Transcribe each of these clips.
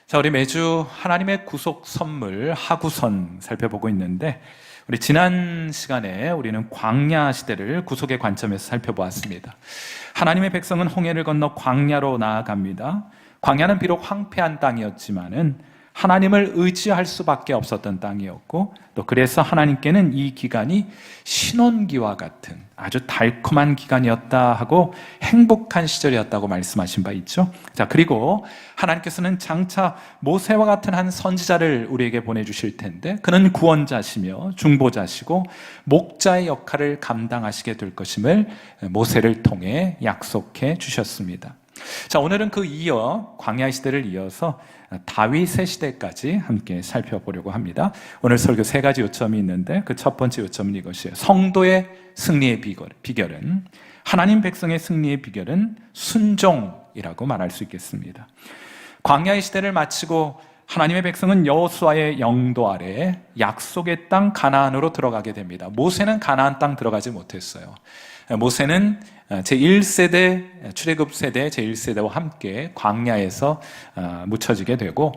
자, 우리 매주 하나님의 구속 선물 하구선 살펴보고 있는데, 우리 지난 시간에 우리는 광야 시대를 구속의 관점에서 살펴보았습니다. 하나님의 백성은 홍해를 건너 광야로 나아갑니다. 광야는 비록 황폐한 땅이었지만은 하나님을 의지할 수밖에 없었던 땅이었고, 또 그래서 하나님께는 이 기간이 신혼기와 같은 아주 달콤한 기간이었다 하고 행복한 시절이었다고 말씀하신 바 있죠. 자, 그리고 하나님께서는 장차 모세와 같은 한 선지자를 우리에게 보내주실 텐데, 그는 구원자시며 중보자시고 목자의 역할을 감당하시게 될 것임을 모세를 통해 약속해 주셨습니다. 자, 오늘은 광야 시대를 이어서 다윗의 시대까지 함께 살펴보려고 합니다. 오늘 설교 세 가지 요점이 있는데, 그 첫 번째 요점은 이것이에요. 성도의 승리의 비결은, 하나님 백성의 승리의 비결은 순종이라고 말할 수 있겠습니다. 광야의 시대를 마치고 하나님의 백성은 여호수아의 영도 아래 약속의 땅 가나안으로 들어가게 됩니다. 모세는 가나안 땅 들어가지 못했어요. 모세는 제1세대, 출애굽 세대 제1세대와 함께 광야에서 묻혀지게 되고,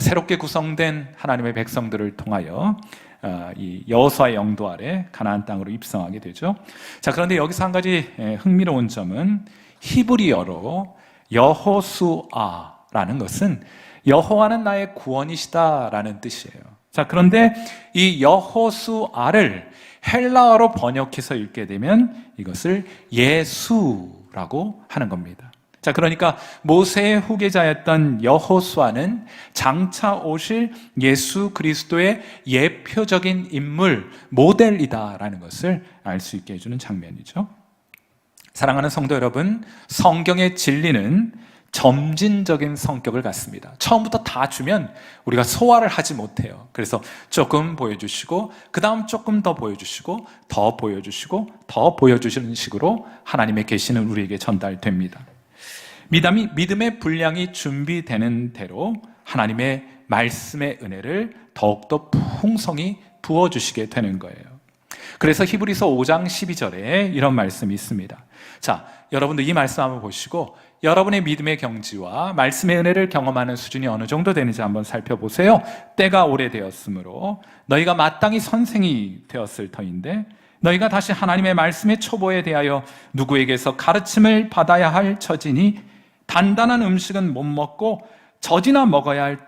새롭게 구성된 하나님의 백성들을 통하여 이 여호수아의 영도 아래 가나안 땅으로 입성하게 되죠. 자, 그런데 여기서 한 가지 흥미로운 점은, 히브리어로 여호수아라는 것은 여호와는 나의 구원이시다라는 뜻이에요. 자, 그런데 이 여호수아를 헬라어로 번역해서 읽게 되면 이것을 예수라고 하는 겁니다. 자, 그러니까 모세의 후계자였던 여호수아는 장차 오실 예수 그리스도의 예표적인 인물, 모델이다라는 것을 알 수 있게 해주는 장면이죠. 사랑하는 성도 여러분, 성경의 진리는 점진적인 성격을 갖습니다. 처음부터 다 주면 우리가 소화를 하지 못해요. 그래서 조금 보여주시고, 그 다음 조금 더 보여주시고, 더 보여주시고, 더 보여주시는 식으로 하나님의 계시는 우리에게 전달됩니다. 믿음의 분량이 준비되는 대로 하나님의 말씀의 은혜를 더욱더 풍성히 부어주시게 되는 거예요. 그래서 히브리서 5장 12절에 이런 말씀이 있습니다. 자, 여러분들 이 말씀 한번 보시고 여러분의 믿음의 경지와 말씀의 은혜를 경험하는 수준이 어느 정도 되는지 한번 살펴보세요. 때가 오래되었으므로 너희가 마땅히 선생이 되었을 터인데, 너희가 다시 하나님의 말씀의 초보에 대하여 누구에게서 가르침을 받아야 할 처지니 단단한 음식은 못 먹고 젖이나 먹어야 할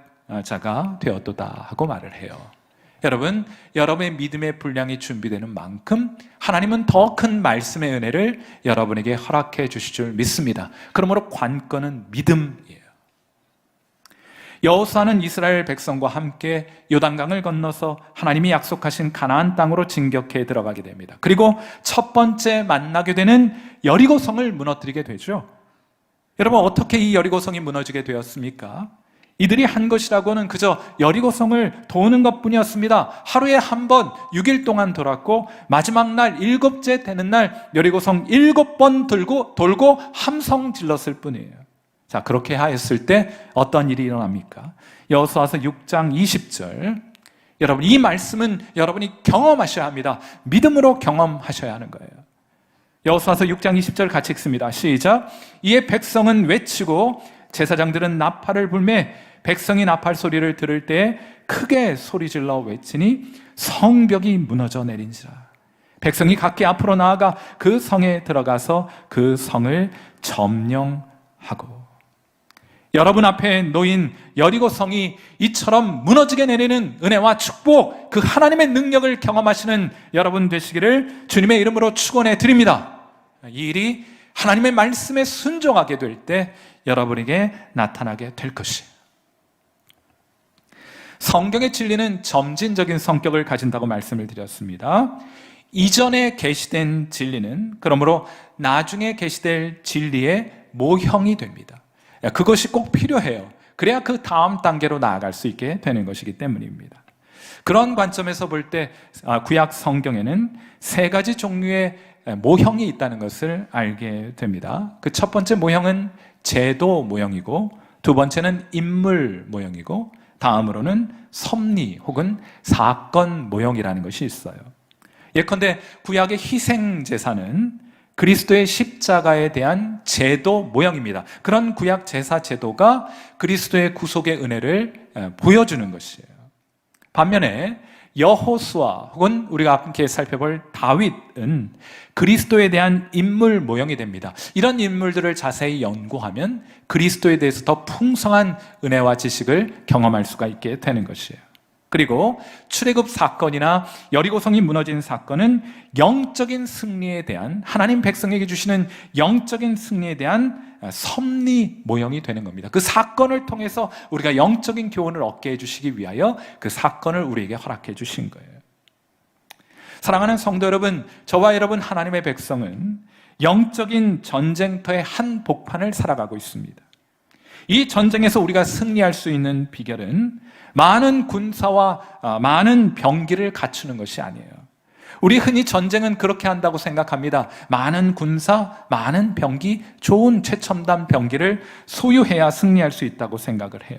자가 되었도다 하고 말을 해요. 여러분, 여러분의 믿음의 분량이 준비되는 만큼 하나님은 더 큰 말씀의 은혜를 여러분에게 허락해 주실 줄 믿습니다. 그러므로 관건은 믿음이에요. 여호수아는 이스라엘 백성과 함께 요단강을 건너서 하나님이 약속하신 가나안 땅으로 진격해 들어가게 됩니다. 그리고 첫 번째 만나게 되는 여리고성을 무너뜨리게 되죠. 여러분, 어떻게 이 여리고성이 무너지게 되었습니까? 이들이 한 것이라고는 그저 여리고성을 도는 것뿐이었습니다. 하루에 한 번 6일 동안 돌았고, 마지막 날 7째 되는 날 여리고성 7번 돌고 함성 질렀을 뿐이에요. 자, 그렇게 하였을 때 어떤 일이 일어납니까? 여호수아서 6장 20절, 여러분, 이 말씀은 여러분이 경험하셔야 합니다. 믿음으로 경험하셔야 하는 거예요. 여호수아서 6장 20절 같이 읽습니다. 시작. 이에 백성은 외치고 제사장들은 나팔을 불매 백성이 나팔 소리를 들을 때 크게 소리질러 외치니 성벽이 무너져 내린지라. 백성이 각기 앞으로 나아가 그 성에 들어가서 그 성을 점령하고. 여러분 앞에 놓인 여리고성이 이처럼 무너지게 내리는 은혜와 축복, 그 하나님의 능력을 경험하시는 여러분 되시기를 주님의 이름으로 축원해 드립니다. 이 일이 하나님의 말씀에 순종하게 될 때 여러분에게 나타나게 될 것이에요. 성경의 진리는 점진적인 성격을 가진다고 말씀을 드렸습니다. 이전에 계시된 진리는 그러므로 나중에 계시될 진리의 모형이 됩니다. 그것이 꼭 필요해요. 그래야 그 다음 단계로 나아갈 수 있게 되는 것이기 때문입니다. 그런 관점에서 볼 때 구약 성경에는 세 가지 종류의 모형이 있다는 것을 알게 됩니다. 그 첫 번째 모형은 제도 모형이고, 두 번째는 인물 모형이고, 다음으로는 섭리 혹은 사건 모형이라는 것이 있어요. 예컨대 구약의 희생 제사는 그리스도의 십자가에 대한 제도 모형입니다. 그런 구약 제사 제도가 그리스도의 구속의 은혜를 보여주는 것이에요. 반면에 여호수아 혹은 우리가 함께 살펴볼 다윗은 그리스도에 대한 인물 모형이 됩니다. 이런 인물들을 자세히 연구하면 그리스도에 대해서 더 풍성한 은혜와 지식을 경험할 수가 있게 되는 것이에요. 그리고 출애굽 사건이나 여리고성이 무너진 사건은 영적인 승리에 대한, 하나님 백성에게 주시는 영적인 승리에 대한 섭리 모형이 되는 겁니다. 그 사건을 통해서 우리가 영적인 교훈을 얻게 해주시기 위하여 그 사건을 우리에게 허락해 주신 거예요. 사랑하는 성도 여러분, 저와 여러분 하나님의 백성은 영적인 전쟁터의 한 복판을 살아가고 있습니다. 이 전쟁에서 우리가 승리할 수 있는 비결은 많은 군사와 많은 병기를 갖추는 것이 아니에요. 우리 흔히 전쟁은 그렇게 한다고 생각합니다. 많은 군사, 많은 병기, 좋은 최첨단 병기를 소유해야 승리할 수 있다고 생각을 해요.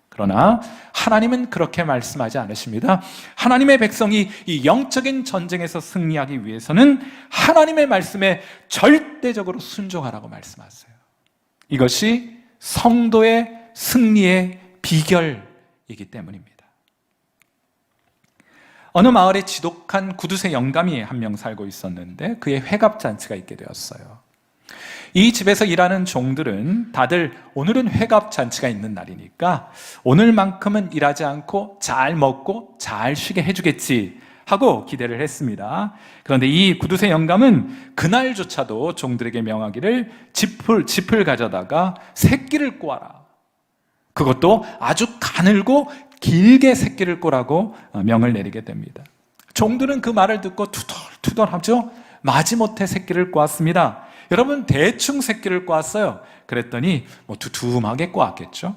그러나 하나님은 그렇게 말씀하지 않으십니다. 하나님의 백성이 이 영적인 전쟁에서 승리하기 위해서는 하나님의 말씀에 절대적으로 순종하라고 말씀하세요. 이것이 성도의 승리의 비결이기 때문입니다. 어느 마을에 지독한 구두쇠 영감이 한 명 살고 있었는데 그의 회갑잔치가 있게 되었어요. 이 집에서 일하는 종들은 다들 오늘은 회갑잔치가 있는 날이니까 오늘만큼은 일하지 않고 잘 먹고 잘 쉬게 해주겠지 하고 기대를 했습니다. 그런데 이 구두쇠 영감은 그날조차도 종들에게 명하기를 짚을 가져다가 새끼를 꼬아라. 그것도 아주 가늘고 길게 새끼를 꼬라고 명을 내리게 됩니다. 종들은 그 말을 듣고 투덜투덜하죠. 마지못해 새끼를 꼬았습니다. 여러분, 대충 새끼를 꼬았어요. 그랬더니 두툼하게 꼬았겠죠.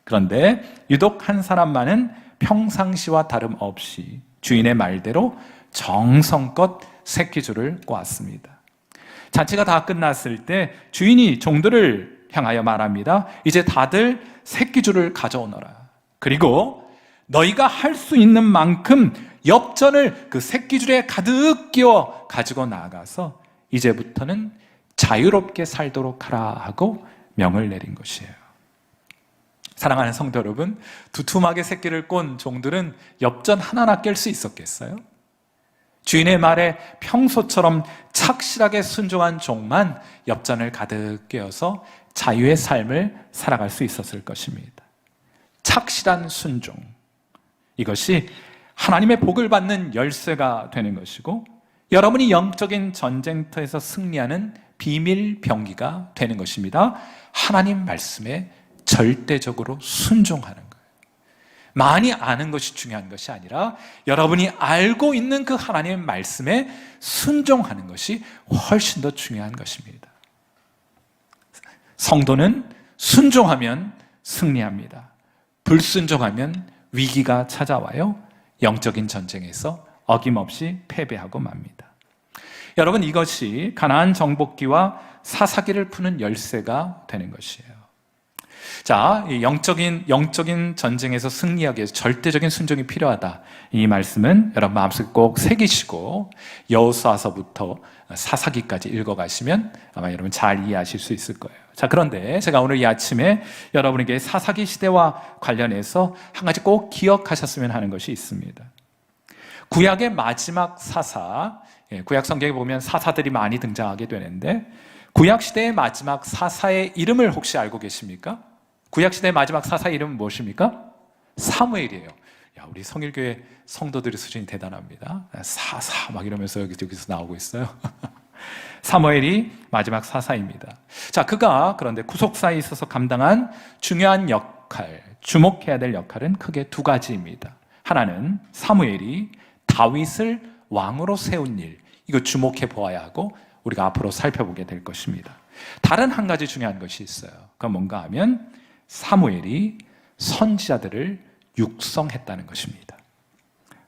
그런데 유독 한 사람만은 평상시와 다름없이 주인의 말대로 정성껏 새끼줄을 꼬았습니다. 잔치가 다 끝났을 때 주인이 종들을 향하여 말합니다. 이제 다들 새끼줄을 가져오너라. 그리고 너희가 할 수 있는 만큼 엽전을 그 새끼줄에 가득 끼워 가지고 나가서 이제부터는 자유롭게 살도록 하라 하고 명을 내린 것이에요. 사랑하는 성도 여러분, 두툼하게 새끼를 꼰 종들은 엽전 하나나 깰 수 있었겠어요? 주인의 말에 평소처럼 착실하게 순종한 종만 엽전을 가득 꿰어서 자유의 삶을 살아갈 수 있었을 것입니다. 착실한 순종, 이것이 하나님의 복을 받는 열쇠가 되는 것이고 여러분이 영적인 전쟁터에서 승리하는 비밀 병기가 되는 것입니다. 하나님 말씀에 절대적으로 순종하는 거예요. 많이 아는 것이 중요한 것이 아니라 여러분이 알고 있는 그 하나님의 말씀에 순종하는 것이 훨씬 더 중요한 것입니다. 성도는 순종하면 승리합니다. 불순종하면 위기가 찾아와요. 영적인 전쟁에서 어김없이 패배하고 맙니다. 여러분, 이것이 가나안 정복기와 사사기를 푸는 열쇠가 되는 것이에요. 자, 이 영적인 전쟁에서 승리하기 위해서 절대적인 순종이 필요하다. 이 말씀은 여러분 마음속에 꼭 새기시고 여호수아서부터 사사기까지 읽어가시면 아마 여러분 잘 이해하실 수 있을 거예요. 자, 그런데 제가 오늘 이 아침에 여러분에게 사사기 시대와 관련해서 한 가지 꼭 기억하셨으면 하는 것이 있습니다. 구약의 마지막 사사, 구약 성경에 보면 사사들이 많이 등장하게 되는데 구약 시대의 마지막 사사의 이름을 혹시 알고 계십니까? 구약 시대의 마지막 사사의 이름은 무엇입니까? 사무엘이에요. 야, 우리 성일교회 성도들의 수준이 대단합니다. 사사 막 이러면서 여기서 나오고 있어요. 사무엘이 마지막 사사입니다. 자, 그가 그런데 구속사에 있어서 감당한 중요한 역할, 주목해야 될 역할은 크게 두 가지입니다. 하나는 사무엘이 다윗을 왕으로 세운 일, 이거 주목해 보아야 하고 우리가 앞으로 살펴보게 될 것입니다. 다른 한 가지 중요한 것이 있어요. 그건 뭔가 하면 사무엘이 선지자들을 육성했다는 것입니다.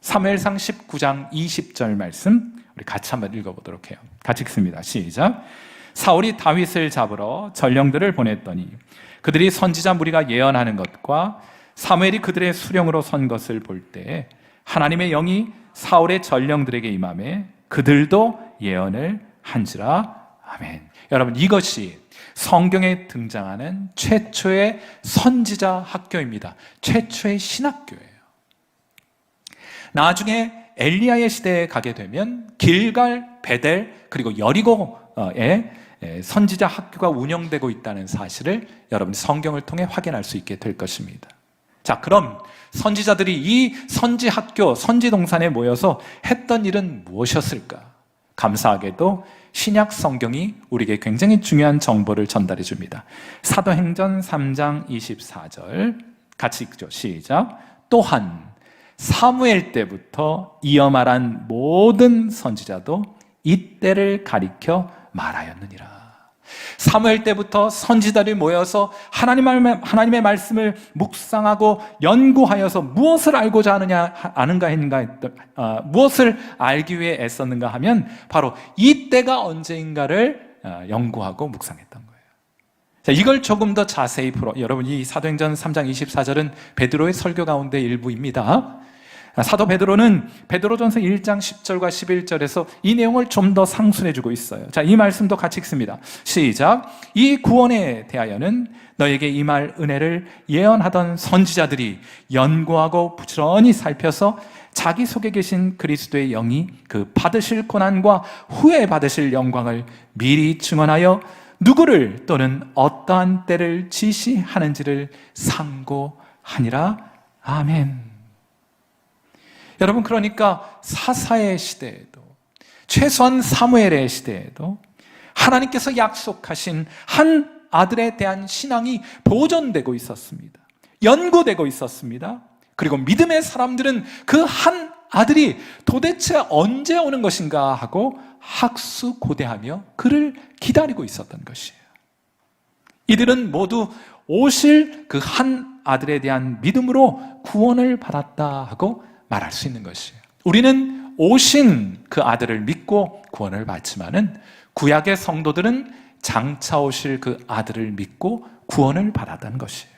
사무엘상 19장 20절 말씀 우리 같이 한번 읽어보도록 해요. 같이 읽습니다. 시작. 사울이 다윗을 잡으러 전령들을 보냈더니 그들이 선지자 무리가 예언하는 것과 사무엘이 그들의 수령으로 선 것을 볼 때 하나님의 영이 사울의 전령들에게 임하매 그들도 예언을 한지라. 아멘. 여러분, 이것이 성경에 등장하는 최초의 선지자 학교입니다. 최초의 신학교예요. 나중에 엘리야의 시대에 가게 되면 길갈, 베델, 그리고 여리고에 선지자 학교가 운영되고 있다는 사실을 여러분이 성경을 통해 확인할 수 있게 될 것입니다. 자, 그럼 선지자들이 이 선지 학교, 선지 동산에 모여서 했던 일은 무엇이었을까? 감사하게도 신약 성경이 우리에게 굉장히 중요한 정보를 전달해 줍니다. 사도행전 3장 24절 같이 읽죠. 시작. 또한 사무엘 때부터 이어 말한 모든 선지자도 이때를 가리켜 말하였느니라. 사무엘 때부터 선지자들이 모여서 하나님의 말씀을 묵상하고 연구하여서 무엇을 알고자 무엇을 알기 위해 애썼는가 하면 바로 이때가 언제인가를 연구하고 묵상했던 거예요. 자, 이걸 조금 더 자세히 여러분, 이 사도행전 3장 24절은 베드로의 설교 가운데 일부입니다. 사도 베드로는 베드로전서 1장 10절과 11절에서 이 내용을 좀 더 상술해주고 있어요. 자, 이 말씀도 같이 읽습니다. 시작. 이 구원에 대하여는 너에게 임할 은혜를 예언하던 선지자들이 연구하고 부지런히 살펴서 자기 속에 계신 그리스도의 영이 그 받으실 고난과 후에 받으실 영광을 미리 증언하여 누구를 또는 어떠한 때를 지시하는지를 상고하니라. 아멘. 여러분, 그러니까 사사의 시대에도, 최소한 사무엘의 시대에도 하나님께서 약속하신 한 아들에 대한 신앙이 보존되고 있었습니다. 연구되고 있었습니다. 그리고 믿음의 사람들은 그 한 아들이 도대체 언제 오는 것인가 하고 학수고대하며 그를 기다리고 있었던 것이에요. 이들은 모두 오실 그 한 아들에 대한 믿음으로 구원을 받았다 하고 말할 수 있는 것이에요. 우리는 오신 그 아들을 믿고 구원을 받지만은 구약의 성도들은 장차 오실 그 아들을 믿고 구원을 받았다는 것이에요.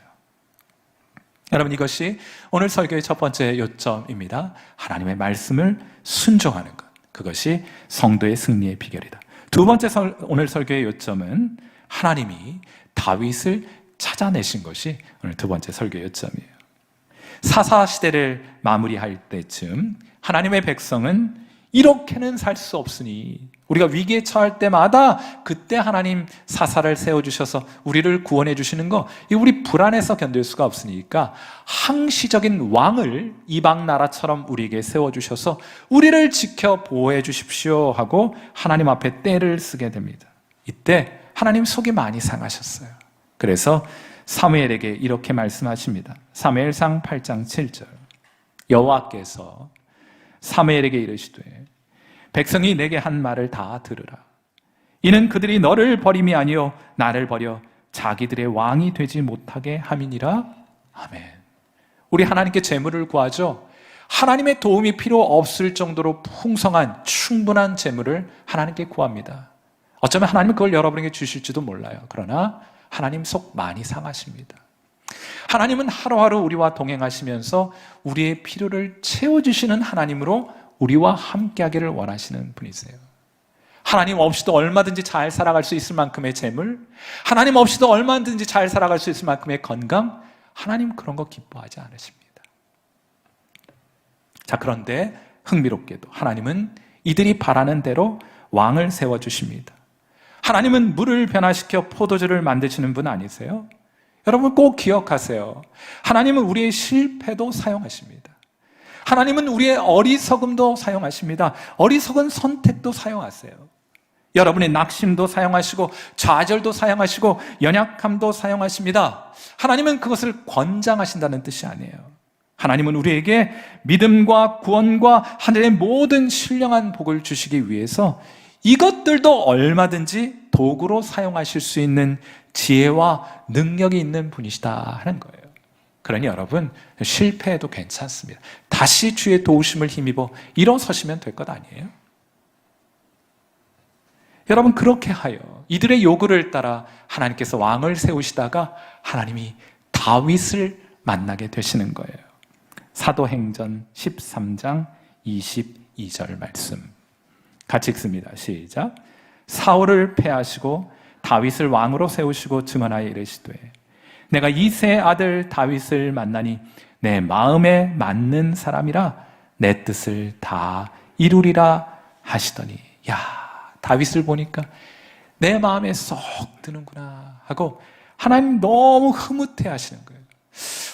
여러분, 이것이 오늘 설교의 첫 번째 요점입니다. 하나님의 말씀을 순종하는 것, 그것이 성도의 승리의 비결이다. 두 번째 오늘 설교의 요점은 하나님이 다윗을 찾아내신 것이 오늘 두 번째 설교의 요점이에요. 사사 시대를 마무리할 때쯤 하나님의 백성은 이렇게는 살 수 없으니, 우리가 위기에 처할 때마다 그때 하나님 사사를 세워주셔서 우리를 구원해 주시는 거, 우리 불안해서 견딜 수가 없으니까 항시적인 왕을 이방 나라처럼 우리에게 세워주셔서 우리를 지켜 보호해 주십시오 하고 하나님 앞에 떼를 쓰게 됩니다. 이때 하나님 속이 많이 상하셨어요. 그래서 사무엘에게 이렇게 말씀하십니다. 사무엘상 8장 7절. 여호와께서 사무엘에게 이르시되 백성이 내게 한 말을 다 들으라. 이는 그들이 너를 버림이 아니요 나를 버려 자기들의 왕이 되지 못하게 함이니라. 아멘. 우리 하나님께 재물을 구하죠. 하나님의 도움이 필요 없을 정도로 풍성한 충분한 재물을 하나님께 구합니다. 어쩌면 하나님은 그걸 여러분에게 주실지도 몰라요. 그러나 하나님 속 많이 상하십니다. 하나님은 하루하루 우리와 동행하시면서 우리의 필요를 채워주시는 하나님으로 우리와 함께하기를 원하시는 분이세요. 하나님 없이도 얼마든지 잘 살아갈 수 있을 만큼의 재물, 하나님 없이도 얼마든지 잘 살아갈 수 있을 만큼의 건강, 하나님 그런 거 기뻐하지 않으십니다. 자, 그런데 흥미롭게도 하나님은 이들이 바라는 대로 왕을 세워주십니다. 하나님은 물을 변화시켜 포도주를 만드시는 분 아니세요? 여러분 꼭 기억하세요. 하나님은 우리의 실패도 사용하십니다. 하나님은 우리의 어리석음도 사용하십니다. 어리석은 선택도 사용하세요. 여러분의 낙심도 사용하시고 좌절도 사용하시고 연약함도 사용하십니다. 하나님은 그것을 권장하신다는 뜻이 아니에요. 하나님은 우리에게 믿음과 구원과 하늘의 모든 신령한 복을 주시기 위해서 이것들도 얼마든지 도구로 사용하실 수 있는 지혜와 능력이 있는 분이시다 하는 거예요. 그러니 여러분, 실패해도 괜찮습니다. 다시 주의 도우심을 힘입어 일어서시면 될 것 아니에요? 여러분, 그렇게 하여 이들의 요구를 따라 하나님께서 왕을 세우시다가 하나님이 다윗을 만나게 되시는 거예요. 사도행전 13장 22절 말씀 같이 읽습니다. 시작. 사울을 패하시고 다윗을 왕으로 세우시고 증언하여 이르시되 내가 이새의 아들 다윗을 만나니 내 마음에 맞는 사람이라 내 뜻을 다 이루리라 하시더니, 야, 다윗을 보니까 내 마음에 쏙 드는구나 하고 하나님 너무 흐뭇해 하시는 거예요.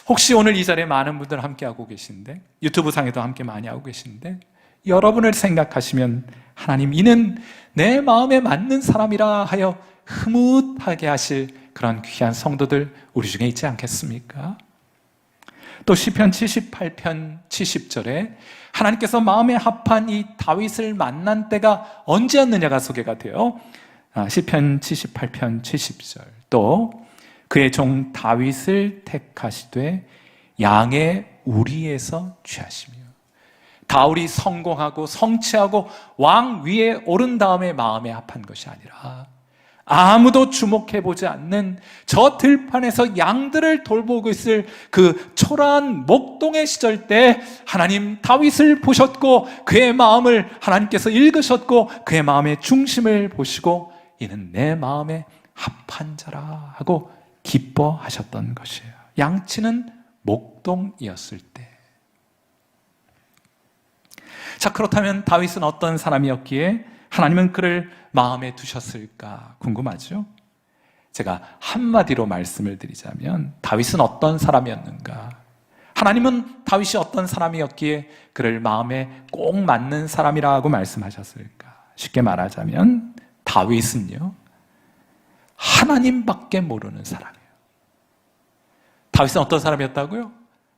혹시 오늘 이 자리에 많은 분들 함께 하고 계신데, 유튜브 상에도 함께 많이 하고 계신데, 여러분을 생각하시면 하나님 이는 내 마음에 맞는 사람이라 하여 흐뭇하게 하실 그런 귀한 성도들 우리 중에 있지 않겠습니까? 또 시편 78편 70절에 하나님께서 마음에 합한 이 다윗을 만난 때가 언제였느냐가 소개가 돼요. 시편 78편 70절. 또 그의 종 다윗을 택하시되 양의 우리에서 취하시며, 다윗이 성공하고 성취하고 왕 위에 오른 다음에 마음에 합한 것이 아니라 아무도 주목해보지 않는 저 들판에서 양들을 돌보고 있을 그 초라한 목동의 시절 때 하나님 다윗을 보셨고 그의 마음을 하나님께서 읽으셨고 그의 마음의 중심을 보시고 이는 내 마음에 합한 자라 하고 기뻐하셨던 것이에요. 양치는 목동이었을 때. 자, 그렇다면 다윗은 어떤 사람이었기에 하나님은 그를 마음에 두셨을까 궁금하죠? 제가 한마디로 말씀을 드리자면 다윗은 어떤 사람이었는가? 하나님은 다윗이 어떤 사람이었기에 그를 마음에 꼭 맞는 사람이라고 말씀하셨을까? 쉽게 말하자면 다윗은요, 하나님밖에 모르는 사람이에요. 다윗은 어떤 사람이었다고요?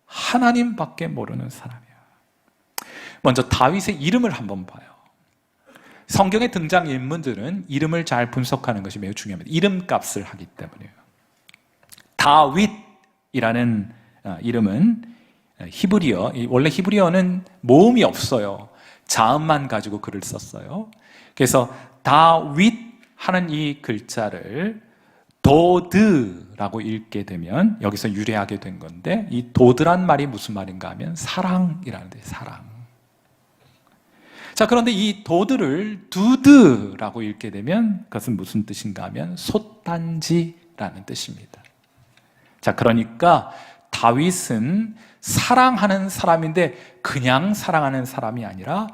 하나님밖에 모르는 사람이에요. 먼저 다윗의 이름을 한번 봐요. 성경에 등장 인물들은 이름을 잘 분석하는 것이 매우 중요합니다. 이름값을 하기 때문에요. 다윗이라는 이름은 히브리어, 원래 히브리어는 모음이 없어요. 자음만 가지고 글을 썼어요. 그래서 다윗 하는 이 글자를 도드라고 읽게 되면 여기서 유래하게 된 건데, 이 도드란 말이 무슨 말인가 하면 사랑이라는 데, 사랑. 자, 그런데 이 도드를 두드라고 읽게 되면 그것은 무슨 뜻인가 하면 솥단지라는 뜻입니다. 자, 그러니까 다윗은 사랑하는 사람인데 그냥 사랑하는 사람이 아니라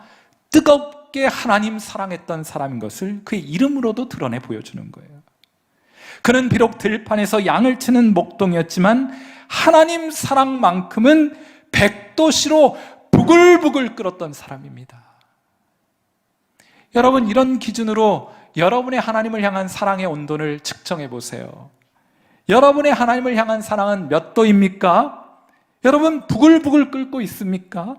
뜨겁게 하나님 사랑했던 사람인 것을 그의 이름으로도 드러내 보여주는 거예요. 그는 비록 들판에서 양을 치는 목동이었지만 하나님 사랑만큼은 백도시로 부글부글 끓었던 사람입니다. 여러분, 이런 기준으로 여러분의 하나님을 향한 사랑의 온도를 측정해 보세요. 여러분의 하나님을 향한 사랑은 몇 도입니까? 여러분, 부글부글 끓고 있습니까?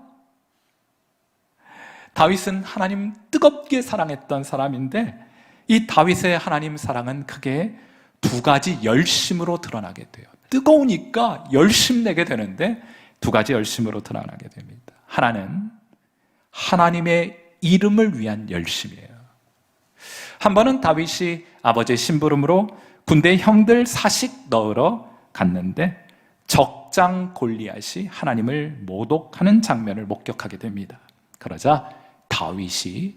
다윗은 하나님 뜨겁게 사랑했던 사람인데 이 다윗의 하나님 사랑은 크게 두 가지 열심으로 드러나게 돼요. 뜨거우니까 열심 내게 되는데 두 가지 열심으로 드러나게 됩니다. 하나는 하나님의 이름을 위한 열심이에요. 한 번은 다윗이 아버지의 심부름으로 군대 형들 사식 넣으러 갔는데 적장 골리앗이 하나님을 모독하는 장면을 목격하게 됩니다. 그러자 다윗이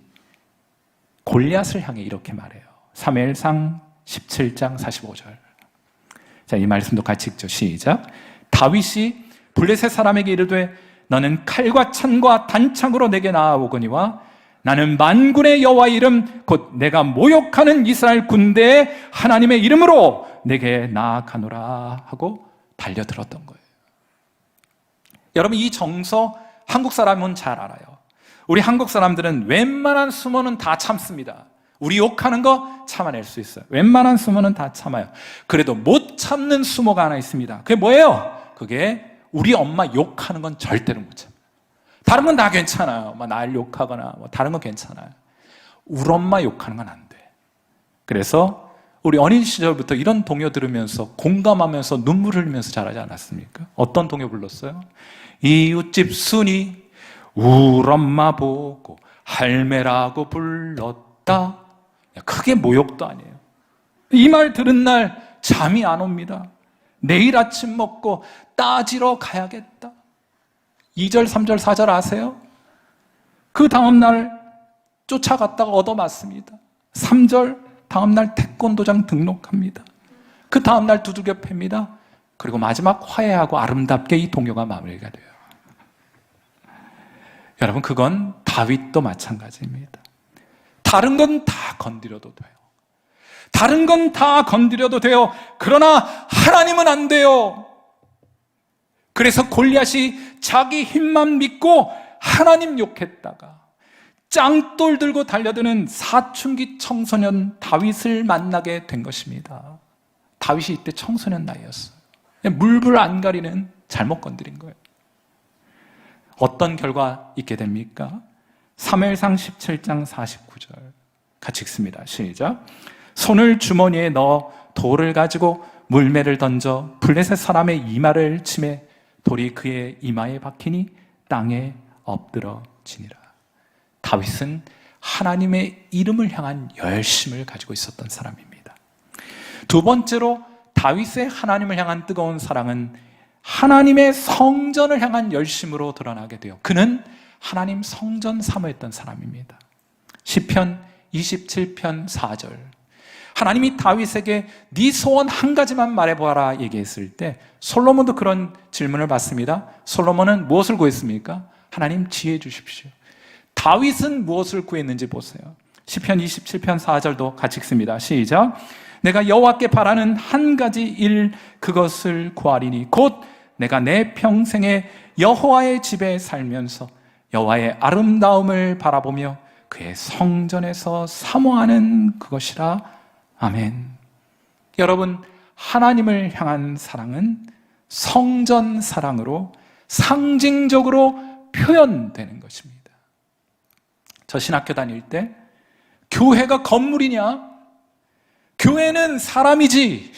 골리앗을 향해 이렇게 말해요. 사무엘상 17장 45절. 자, 이 말씀도 같이 읽죠. 시작. 다윗이 블레셋 사람에게 이르되 너는 칼과 창과 단창으로 내게 나아오거니와 나는 만군의 여호와의 이름 곧 내가 모욕하는 이스라엘 군대의 하나님의 이름으로 내게 나아가노라 하고 달려들었던 거예요. 여러분, 이 정서 한국 사람은 잘 알아요. 우리 한국 사람들은 웬만한 수모는 다 참습니다. 우리 욕하는 거 참아낼 수 있어요. 웬만한 수모는 다 참아요. 그래도 못 참는 수모가 하나 있습니다. 그게 뭐예요? 그게 우리 엄마 욕하는 건 절대로 못 참아요. 다른 건 다 괜찮아요. 날 욕하거나 다른 건 괜찮아요. 우리 엄마 욕하는 건 안 돼. 그래서 우리 어린 시절부터 이런 동요 들으면서 공감하면서 눈물 흘리면서 자라지 않았습니까? 어떤 동요 불렀어요? 이웃집 순이 우리 엄마 보고 할매라고 불렀다. 그게 모욕도 아니에요. 이 말 들은 날 잠이 안 옵니다. 내일 아침 먹고 따지러 가야겠다. 2절, 3절, 4절 아세요? 그 다음날 쫓아갔다가 얻어맞습니다. 3절, 다음날 태권도장 등록합니다. 그 다음날 두들겨 팹니다. 그리고 마지막 화해하고 아름답게 이 동요가 마무리가 돼요. 여러분, 그건 다윗도 마찬가지입니다. 다른 건 다 건드려도 돼요. 다른 건 다 건드려도 돼요. 그러나 하나님은 안 돼요. 그래서 골리앗이 자기 힘만 믿고 하나님 욕했다가 짱돌 들고 달려드는 사춘기 청소년 다윗을 만나게 된 것입니다. 다윗이 이때 청소년 나이였어요. 물불 안 가리는 잘못 건드린 거예요. 어떤 결과 있게 됩니까? 사무엘상 17장 49절 같이 읽습니다. 시작. 손을 주머니에 넣어 돌을 가지고 물매를 던져 블레셋 사람의 이마를 치매 돌이 그의 이마에 박히니 땅에 엎드러지니라. 다윗은 하나님의 이름을 향한 열심을 가지고 있었던 사람입니다. 두 번째로 다윗의 하나님을 향한 뜨거운 사랑은 하나님의 성전을 향한 열심으로 드러나게 돼요. 그는 하나님 성전 사모했던 사람입니다. 시편 27편 4절. 하나님이 다윗에게 네 소원 한 가지만 말해보아라 얘기했을 때 솔로몬도 그런 질문을 받습니다. 솔로몬은 무엇을 구했습니까? 하나님 지혜 주십시오. 다윗은 무엇을 구했는지 보세요. 시편 27편 4절도 같이 읽습니다. 시작. 내가 여호와께 바라는 한 가지 일 그것을 구하리니 곧 내가 내 평생에 여호와의 집에 살면서 여호와의 아름다움을 바라보며 그의 성전에서 사모하는 그것이라. 아멘. 여러분, 하나님을 향한 사랑은 성전 사랑으로 상징적으로 표현되는 것입니다. 저 신학교 다닐 때 교회가 건물이냐? 교회는 사람이지.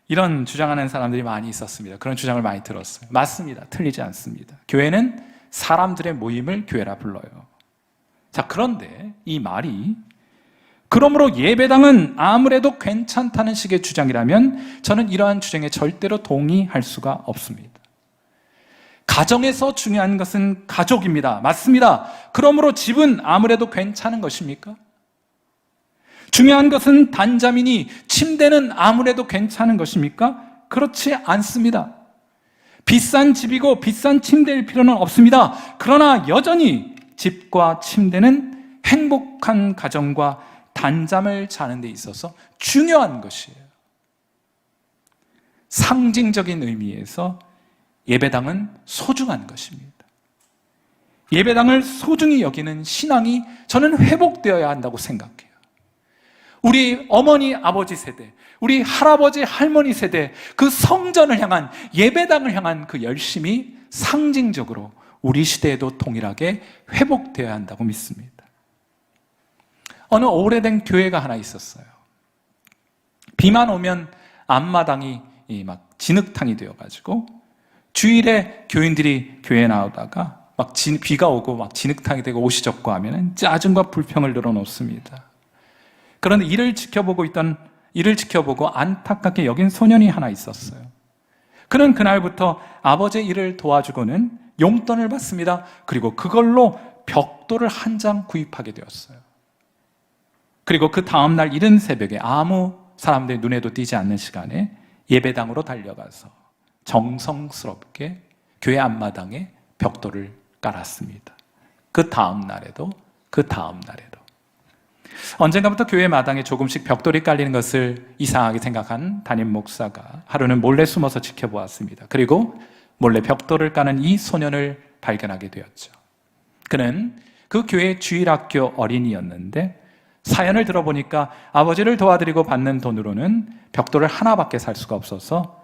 이런 주장하는 사람들이 많이 있었습니다. 그런 주장을 많이 들었어요. 맞습니다. 틀리지 않습니다. 교회는 사람들의 모임을 교회라 불러요. 자, 그런데 이 말이 그러므로 예배당은 아무래도 괜찮다는 식의 주장이라면 저는 이러한 주장에 절대로 동의할 수가 없습니다. 가정에서 중요한 것은 가족입니다. 맞습니다. 그러므로 집은 아무래도 괜찮은 것입니까? 중요한 것은 단잠이니 침대는 아무래도 괜찮은 것입니까? 그렇지 않습니다. 비싼 집이고 비싼 침대일 필요는 없습니다. 그러나 여전히 집과 침대는 행복한 가정과 단잠을 자는 데 있어서 중요한 것이에요. 상징적인 의미에서 예배당은 소중한 것입니다. 예배당을 소중히 여기는 신앙이 저는 회복되어야 한다고 생각해요. 우리 어머니, 아버지 세대, 우리 할아버지, 할머니 세대, 그 성전을 향한, 예배당을 향한 그 열심이 상징적으로 우리 시대에도 동일하게 회복되어야 한다고 믿습니다. 어느 오래된 교회가 하나 있었어요. 비만 오면 앞마당이 막 진흙탕이 되어가지고 주일에 교인들이 교회에 나오다가 막 비가 오고 막 진흙탕이 되고 옷이 젖고 하면은 짜증과 불평을 늘어놓습니다. 그런데 이를 지켜보고 안타깝게 여긴 소년이 하나 있었어요. 그는 그날부터 아버지의 일을 도와주고는 용돈을 받습니다. 그리고 그걸로 벽돌을 한 장 구입하게 되었어요. 그리고 그 다음날 이른 새벽에 아무 사람들의 눈에도 띄지 않는 시간에 예배당으로 달려가서 정성스럽게 교회 앞마당에 벽돌을 깔았습니다. 그 다음날에도 언젠가부터 교회 마당에 조금씩 벽돌이 깔리는 것을 이상하게 생각한 담임 목사가 하루는 몰래 숨어서 지켜보았습니다. 그리고 몰래 벽돌을 까는 이 소년을 발견하게 되었죠. 그는 그 교회 주일학교 어린이였는데 사연을 들어보니까 아버지를 도와드리고 받는 돈으로는 벽돌을 하나밖에 살 수가 없어서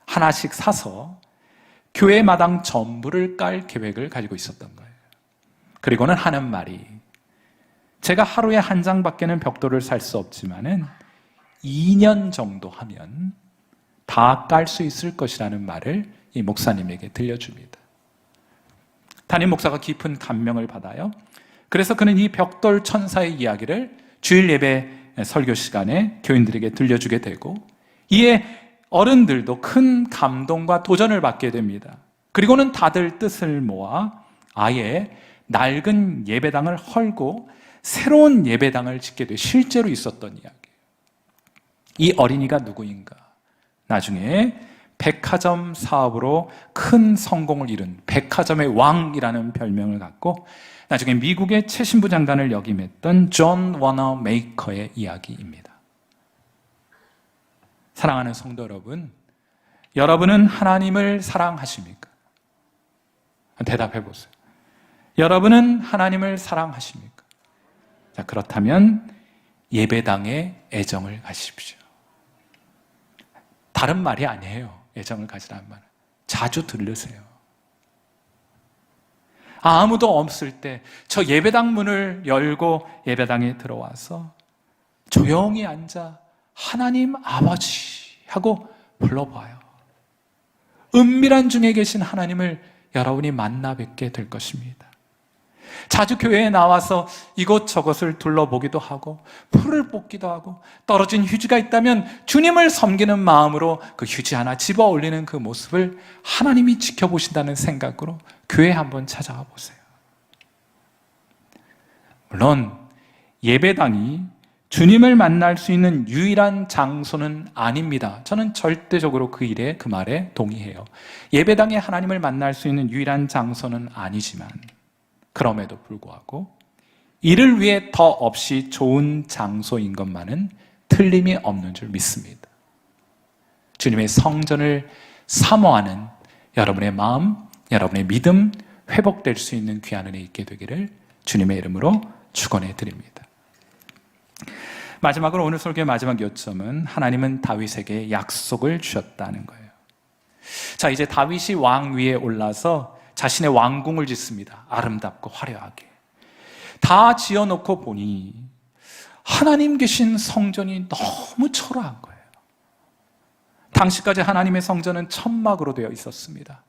하나씩 사서 교회 마당 전부를 깔 계획을 가지고 있었던 거예요. 그리고는 하는 말이, 제가 하루에 한 장밖에는 벽돌을 살 수 없지만은 2년 정도 하면 다 깔 수 있을 것이라는 말을 이 목사님에게 들려줍니다. 담임 목사가 깊은 감명을 받아요. 그래서 그는 이 벽돌 천사의 이야기를 주일 예배 설교 시간에 교인들에게 들려주게 되고, 이에 어른들도 큰 감동과 도전을 받게 됩니다. 그리고는 다들 뜻을 모아 아예 낡은 예배당을 헐고 새로운 예배당을 짓게 돼 실제로 있었던 이야기예요. 이 어린이가 누구인가? 나중에 백화점 사업으로 큰 성공을 이룬 백화점의 왕이라는 별명을 갖고 나중에 미국의 최신부 장관을 역임했던 존 워너 메이커의 이야기입니다. 사랑하는 성도 여러분, 여러분은 하나님을 사랑하십니까? 대답해 보세요. 여러분은 하나님을 사랑하십니까? 자, 그렇다면 예배당에 애정을 가십시오. 다른 말이 아니에요. 애정을 가지라는 말은. 자주 들르세요. 아무도 없을 때 저 예배당 문을 열고 예배당에 들어와서 조용히 앉아 하나님 아버지 하고 불러봐요. 은밀한 중에 계신 하나님을 여러분이 만나 뵙게 될 것입니다. 자주 교회에 나와서 이것저것을 둘러보기도 하고 풀을 뽑기도 하고 떨어진 휴지가 있다면 주님을 섬기는 마음으로 그 휴지 하나 집어 올리는 그 모습을 하나님이 지켜보신다는 생각으로 교회에 한번 찾아가 보세요. 물론 예배당이 주님을 만날 수 있는 유일한 장소는 아닙니다. 저는 절대적으로 그 말에 동의해요. 예배당에 하나님을 만날 수 있는 유일한 장소는 아니지만 그럼에도 불구하고 이를 위해 더 없이 좋은 장소인 것만은 틀림이 없는 줄 믿습니다. 주님의 성전을 사모하는 여러분의 마음, 여러분의 믿음 회복될 수 있는 귀한 은혜 있게 되기를 주님의 이름으로 축원해 드립니다. 마지막으로 오늘 설교의 마지막 요점은 하나님은 다윗에게 약속을 주셨다는 거예요. 자, 이제 다윗이 왕 위에 올라서 자신의 왕궁을 짓습니다. 아름답고 화려하게. 다 지어놓고 보니 하나님 계신 성전이 너무 초라한 거예요. 당시까지 하나님의 성전은 천막으로 되어 있었습니다.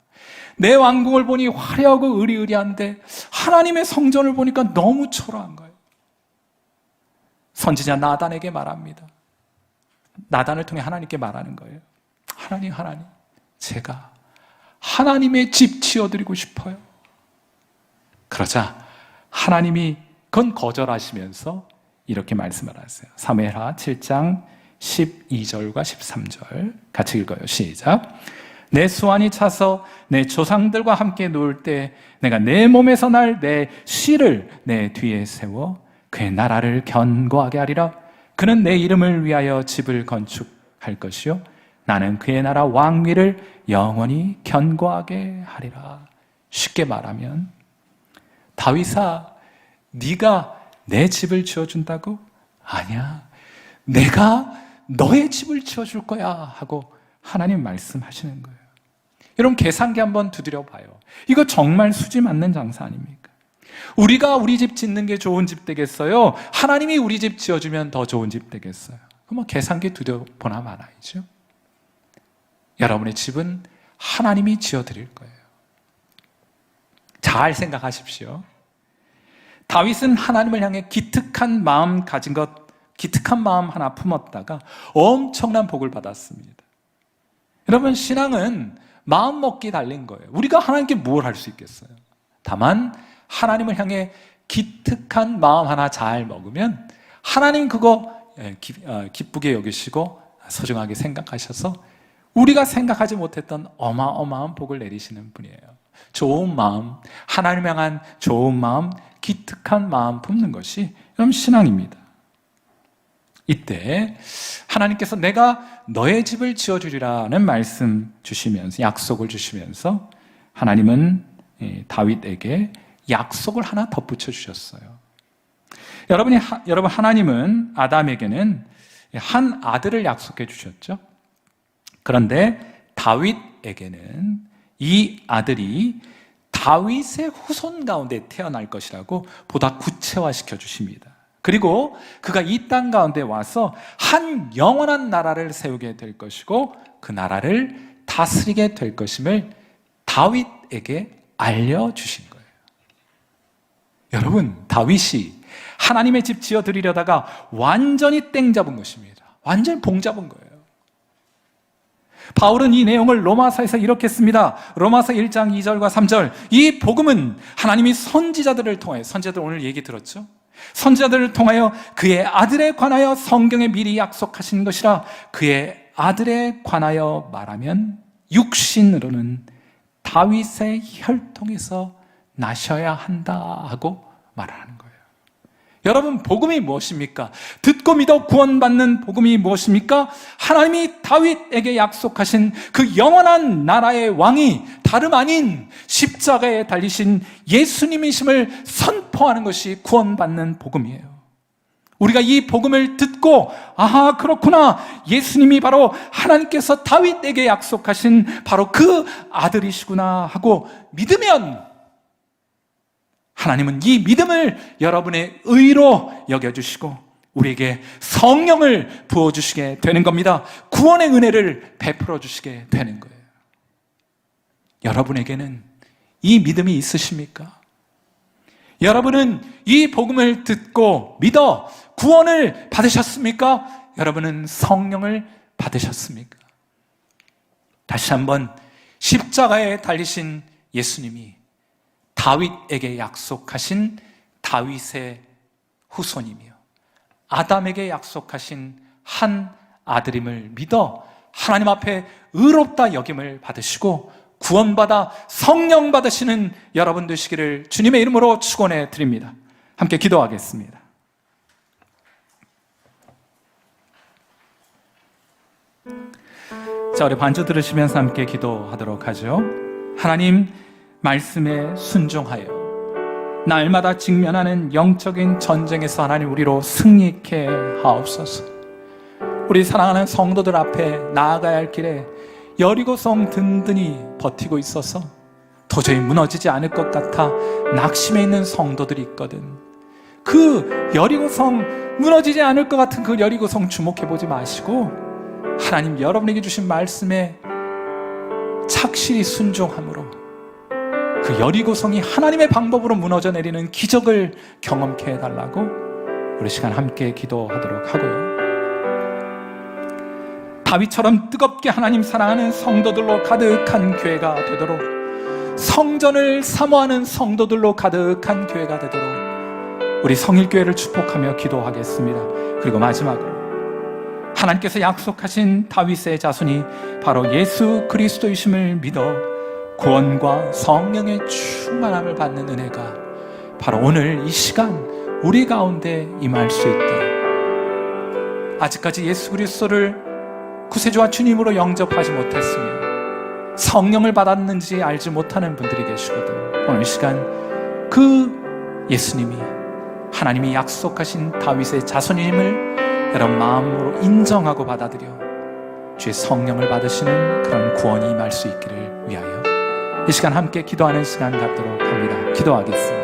내 왕궁을 보니 화려하고 의리의리한데 하나님의 성전을 보니까 너무 초라한 거예요. 선지자 나단에게 말합니다. 나단을 통해 하나님께 말하는 거예요. 하나님, 제가 하나님의 집 지어드리고 싶어요. 그러자 하나님이 그건 거절하시면서 이렇게 말씀을 하세요. 사무엘하 7장 12절과 13절 같이 읽어요. 시작. 내 수완이 차서 내 조상들과 함께 누울 때 내가 내 몸에서 날 내 씨를 내 뒤에 세워 그의 나라를 견고하게 하리라. 그는 내 이름을 위하여 집을 건축할 것이요 나는 그의 나라 왕위를 영원히 견고하게 하리라. 쉽게 말하면 다윗아, 네가 내 집을 지어준다고? 아니야, 내가 너의 집을 지어줄 거야 하고 하나님 말씀하시는 거예요. 여러분, 계산기 한번 두드려 봐요. 이거 정말 수지 맞는 장사 아닙니까? 우리가 우리 집 짓는 게 좋은 집 되겠어요? 하나님이 우리 집 지어주면 더 좋은 집 되겠어요? 그럼 계산기 두드려보나 마나이죠. 여러분의 집은 하나님이 지어드릴 거예요. 잘 생각하십시오. 다윗은 하나님을 향해 기특한 마음 하나 품었다가 엄청난 복을 받았습니다. 여러분, 신앙은 마음 먹기 달린 거예요. 우리가 하나님께 뭘 할 수 있겠어요? 다만 하나님을 향해 기특한 마음 하나 잘 먹으면 하나님 그거 기쁘게 여기시고 소중하게 생각하셔서 우리가 생각하지 못했던 어마어마한 복을 내리시는 분이에요. 좋은 마음, 하나님 향한 좋은 마음, 기특한 마음 품는 것이 여러분 신앙입니다. 이때 하나님께서 내가 너의 집을 지어주리라는 말씀 주시면서, 약속을 주시면서 하나님은 다윗에게 약속을 하나 덧붙여 주셨어요. 여러분, 하나님은 아담에게는 한 아들을 약속해 주셨죠. 그런데 다윗에게는 이 아들이 다윗의 후손 가운데 태어날 것이라고 보다 구체화시켜 주십니다. 그리고 그가 이 땅 가운데 와서 한 영원한 나라를 세우게 될 것이고 그 나라를 다스리게 될 것임을 다윗에게 알려주신 거예요. 여러분, 다윗이 하나님의 집 지어드리려다가 완전히 땡 잡은 것입니다. 완전히 봉 잡은 거예요. 바울은 이 내용을 로마서에서 이렇게 씁니다. 로마서 1장 2절과 3절. 이 복음은 하나님이 선지자들을 통해, 선지자들 오늘 얘기 들었죠? 선지자들을 통하여 그의 아들에 관하여 성경에 미리 약속하신 것이라 그의 아들에 관하여 말하면 육신으로는 다윗의 혈통에서 나셔야 한다 하고 말하는 거예요. 여러분, 복음이 무엇입니까? 듣고 믿어 구원받는 복음이 무엇입니까? 하나님이 다윗에게 약속하신 그 영원한 나라의 왕이 다름 아닌 십자가에 달리신 예수님이심을 선포하는 것이 구원받는 복음이에요. 우리가 이 복음을 듣고 아하, 그렇구나, 예수님이 바로 하나님께서 다윗에게 약속하신 바로 그 아들이시구나 하고 믿으면 하나님은 이 믿음을 여러분의 의로 여겨주시고 우리에게 성령을 부어주시게 되는 겁니다. 구원의 은혜를 베풀어 주시게 되는 거예요. 여러분에게는 이 믿음이 있으십니까? 여러분은 이 복음을 듣고 믿어 구원을 받으셨습니까? 여러분은 성령을 받으셨습니까? 다시 한번, 십자가에 달리신 예수님이 다윗에게 약속하신 다윗의 후손이며 아담에게 약속하신 한 아들임을 믿어 하나님 앞에 의롭다 여김을 받으시고 구원받아 성령 받으시는 여러분 되시기를 주님의 이름으로 축원해 드립니다. 함께 기도하겠습니다. 자, 우리 반주 들으시면서 함께 기도하도록 하죠. 하나님, 말씀에 순종하여 날마다 직면하는 영적인 전쟁에서 하나님 우리로 승리케 하옵소서. 우리 사랑하는 성도들 앞에 나아가야 할 길에 여리고성 든든히 버티고 있어서 도저히 무너지지 않을 것 같아 낙심해 있는 성도들이 있거든. 그 여리고성, 무너지지 않을 것 같은 그 여리고성 주목해보지 마시고 하나님 여러분에게 주신 말씀에 착실히 순종함으로 그 여리고성이 하나님의 방법으로 무너져 내리는 기적을 경험케 해달라고 우리 시간 함께 기도하도록 하고요. 다윗처럼 뜨겁게 하나님 사랑하는 성도들로 가득한 교회가 되도록, 성전을 사모하는 성도들로 가득한 교회가 되도록 우리 성일교회를 축복하며 기도하겠습니다. 그리고 마지막으로 하나님께서 약속하신 다윗의 자손이 바로 예수 그리스도이심을 믿어 구원과 성령의 충만함을 받는 은혜가 바로 오늘 이 시간 우리 가운데 임할 수 있도록, 아직까지 예수 그리스도를 구세주와 주님으로 영접하지 못했으며 성령을 받았는지 알지 못하는 분들이 계시거든. 오늘 이 시간 그 예수님이 하나님이 약속하신 다윗의 자손임을 여러분 마음으로 인정하고 받아들여 주의 성령을 받으시는 그런 구원이 임할 수 있기를 위하여 이 시간 함께 기도하는 시간 갖도록 합니다. 기도하겠습니다.